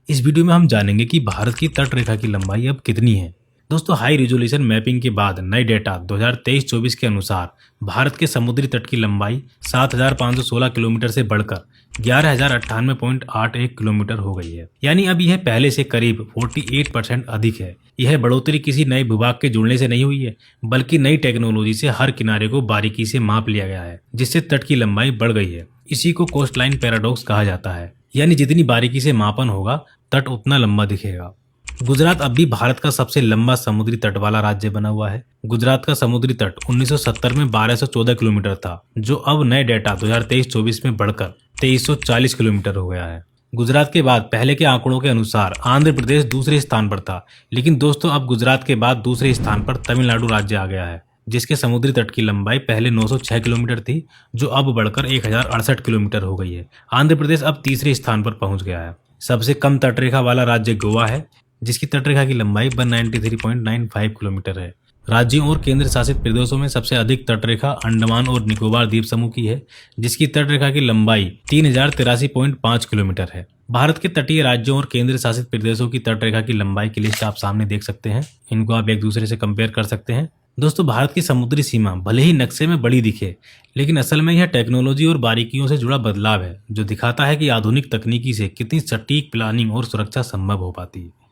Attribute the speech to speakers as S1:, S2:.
S1: इस वीडियो में हम जानेंगे कि भारत की तट रेखा की लंबाई अब कितनी है। दोस्तों, हाई रिजोल्यूशन मैपिंग के बाद नए डेटा 2023-24 के अनुसार भारत के समुद्री तट की लंबाई 7,516 किलोमीटर से बढ़कर 11,098.81 किलोमीटर हो गई है। यानी अब यह पहले से करीब 48% अधिक है। यह बढ़ोतरी किसी नए भूभाग के जुड़ने से नहीं हुई है, बल्कि नई टेक्नोलॉजी से हर किनारे को बारीकी से माप लिया गया है, जिससे तट की लंबाई बढ़ गई है। इसी को कोस्टलाइन पैराडॉक्स कहा जाता है, यानी जितनी बारीकी से मापन होगा तट उतना लंबा दिखेगा। गुजरात अब भी भारत का सबसे लंबा समुद्री तट वाला राज्य बना हुआ है। गुजरात का समुद्री तट 1970 में 1214 किलोमीटर था, जो अब नए डेटा 2023-24 में बढ़कर 2340 किलोमीटर हो गया है। गुजरात के बाद पहले के आंकड़ों के अनुसार आंध्र प्रदेश दूसरे स्थान पर था, लेकिन दोस्तों अब गुजरात के बाद दूसरे स्थान पर तमिलनाडु राज्य आ गया है, जिसके समुद्री तट की लंबाई पहले 906 किलोमीटर थी, जो अब बढ़कर 1068 किलोमीटर हो गई है। आंध्र प्रदेश अब तीसरे स्थान पर पहुंच गया है। सबसे कम तटरेखा वाला राज्य गोवा है, जिसकी तटरेखा की लंबाई 193.95 किलोमीटर है। राज्यों और केंद्र शासित प्रदेशों में सबसे अधिक तटरेखा अंडमान और निकोबार द्वीप समूह की है, जिसकी तटरेखा की लंबाई 3083.5 किलोमीटर है। भारत के तटीय राज्यों और केंद्र शासित प्रदेशों की तटरेखा की लंबाई की लिस्ट आप सामने देख सकते हैं। इनको आप एक दूसरे से कंपेयर कर सकते हैं। दोस्तों, भारत की समुद्री सीमा भले ही नक्शे में बड़ी दिखे, लेकिन असल में यह टेक्नोलॉजी और बारीकियों से जुड़ा बदलाव है, जो दिखाता है कि आधुनिक तकनीकी से कितनी सटीक प्लानिंग और सुरक्षा संभव हो पाती है।